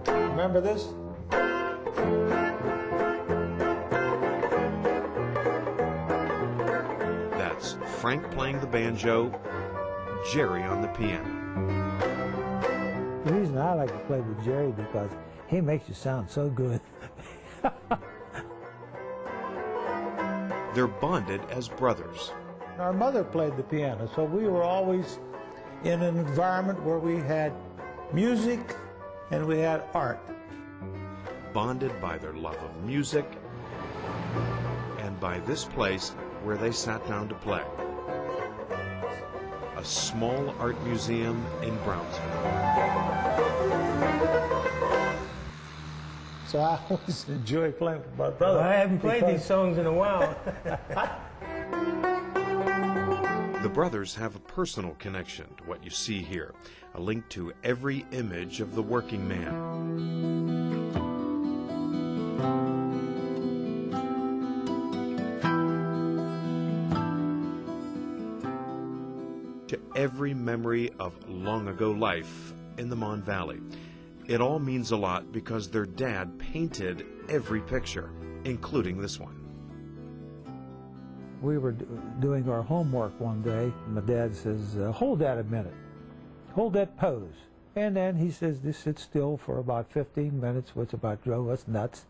Remember this? That's Frank playing the banjo, Jerry on the piano. The reason I like to play with Jerry because he makes you sound so good. They're bonded as brothers. Our mother played the piano, so we were always in an environment where we had music and we had art. Bonded by their love of music and by this place where they sat down to play. A small art museum in Brownsville. So I always enjoy playing with my brother. Well, I haven't played these songs in a while. The brothers have a personal connection to what you see here, a link to every image of the working man. To every memory of long ago life in the Mon Valley. It all means a lot because their dad painted every picture, including this one. We were doing our homework one day. My dad says, hold that a minute. Hold that pose. And then he says, just sit still for about 15 minutes, which about drove us nuts.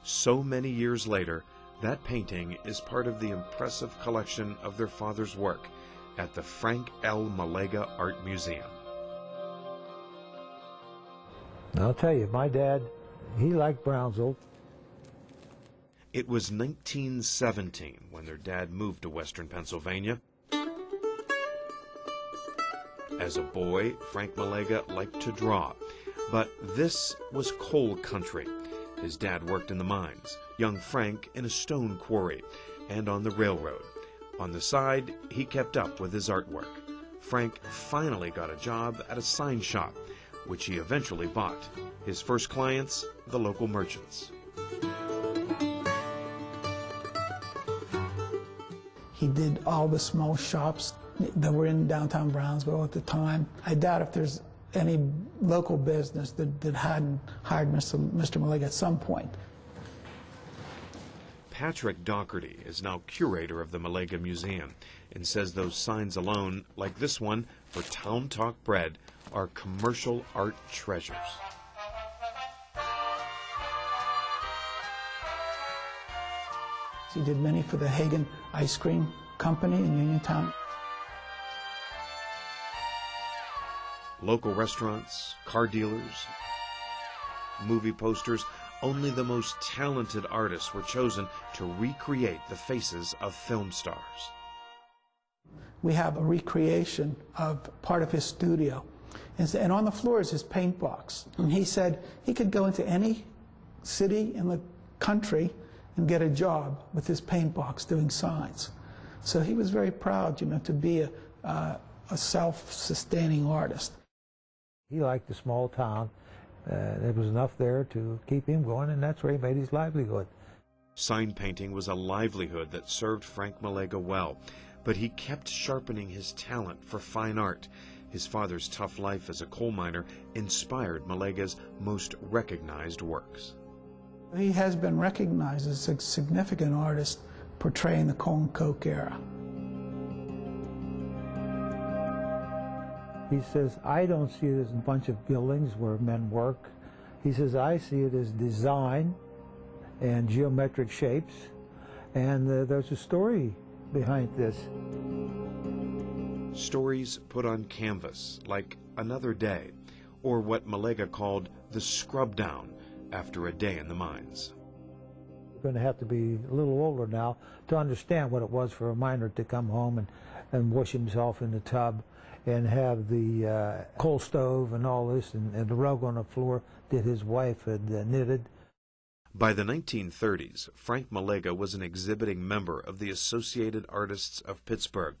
So many years later, that painting is part of the impressive collection of their father's work at the Frank L. Melega Art Museum. I'll tell you, my dad, he liked Brownsville. It was 1917 when their dad moved to western Pennsylvania. As a boy, Frank Melega liked to draw, but this was coal country. His dad worked in the mines, young Frank in a stone quarry, and on the railroad. On the side, he kept up with his artwork. Frank finally got a job at a sign shop, which he eventually bought. His first clients, the local merchants. He did all the small shops that were in downtown Brownsville at the time. I doubt if there's any local business that hadn't hired Mr. Melega at some point. Patrick Dougherty is now curator of the Melega Museum and says those signs alone, like this one for Town Talk Bread, are commercial art treasures. He did many for the Hagen Ice Cream Company in Uniontown. Local restaurants, car dealers, movie posters. Only the most talented artists were chosen to recreate the faces of film stars. We have a recreation of part of his studio. And on the floor is his paint box. And he said he could go into any city in the country and get a job with his paint box doing signs. So he was very proud, to be a self-sustaining artist. He liked the small town. There was enough there to keep him going, and that's where he made his livelihood. Sign painting was a livelihood that served Frank Melega well, but he kept sharpening his talent for fine art. His father's tough life as a coal miner inspired Melega's most recognized works. He has been recognized as a significant artist portraying the coal and coke era. He says, I don't see it as a bunch of buildings where men work. He says, I see it as design and geometric shapes, and there's a story behind this. Stories put on canvas, like Another Day, or what Melega called the scrub down after a day in the mines. You're going to have to be a little older now to understand what it was for a miner to come home and wash himself in the tub and have the coal stove and all this, and the rug on the floor that his wife had knitted. By the 1930s, Frank Melega was an exhibiting member of the Associated Artists of Pittsburgh.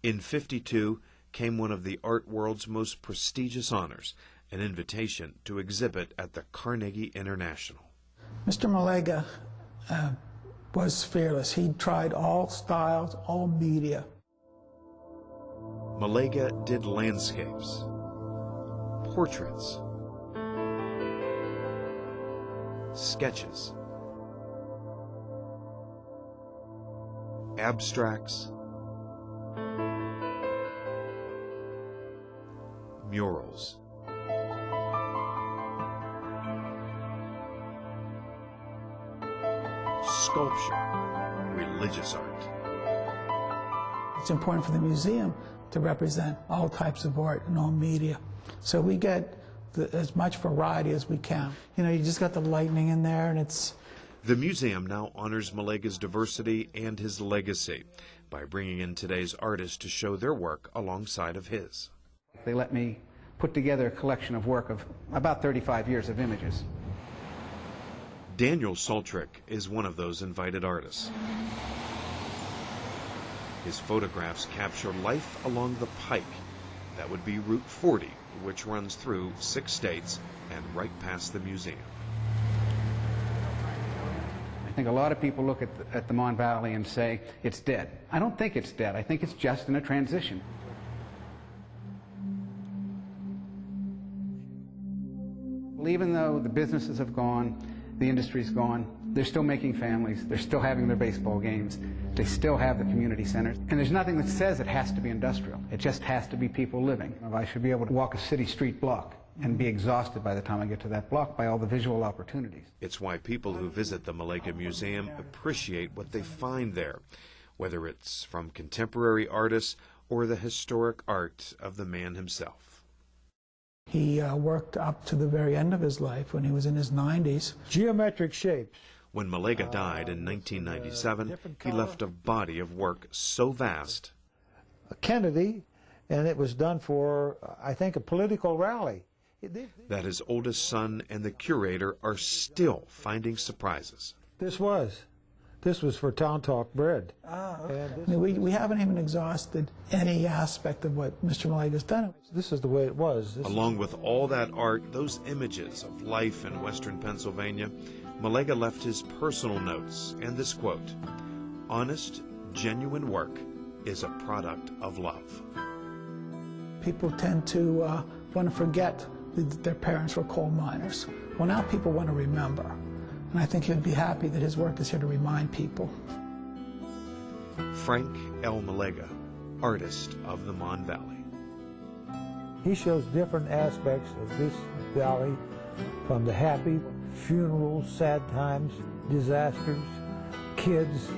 In '52 came one of the art world's most prestigious honors, an invitation to exhibit at the Carnegie International. Mr. Melega was fearless. He tried all styles, all media. Melega did landscapes, portraits, sketches, abstracts, murals, sculpture, religious art. It's important for the museum to represent all types of art and all media. So we get as much variety as we can. You know, you just got the lightning in there, and it's... The museum now honors Melega's diversity and his legacy by bringing in today's artists to show their work alongside of his. They let me put together a collection of work of about 35 years of images. Daniel Saltrick is one of those invited artists. His photographs capture life along the Pike. That would be Route 40, which runs through 6 states and right past the museum. I think a lot of people look at the Mon Valley and say it's dead. I don't think it's dead. I think it's just in a transition. Well, even though the businesses have gone, the industry's gone, they're still making families, they're still having their baseball games, they still have the community centers, and there's nothing that says it has to be industrial. It just has to be people living. I should be able to walk a city street block and be exhausted by the time I get to that block by all the visual opportunities. It's why people who visit the Melega Museum appreciate what they find there, whether it's from contemporary artists or the historic art of the man himself. He worked up to the very end of his life when he was in his 90s. Geometric shapes. When Melega died in 1997, he left a body of work so vast. Kennedy, and it was done for, I think, a political rally. That his oldest son and the curator are still finding surprises. This was for Town Talk Bread. We haven't even exhausted any aspect of what Mr. Melega's done. This is the way it was. Along with all that art, those images of life in western Pennsylvania, Melega left his personal notes and this quote: "Honest, genuine work is a product of love." People tend to want to forget that their parents were coal miners. Well, now people want to remember. And I think he would be happy that his work is here to remind people. Frank L. Melega, artist of the Mon Valley. He shows different aspects of this valley, from the happy, funerals, sad times, disasters, kids,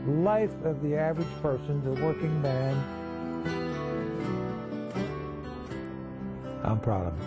life of the average person, the working man. I'm proud of him.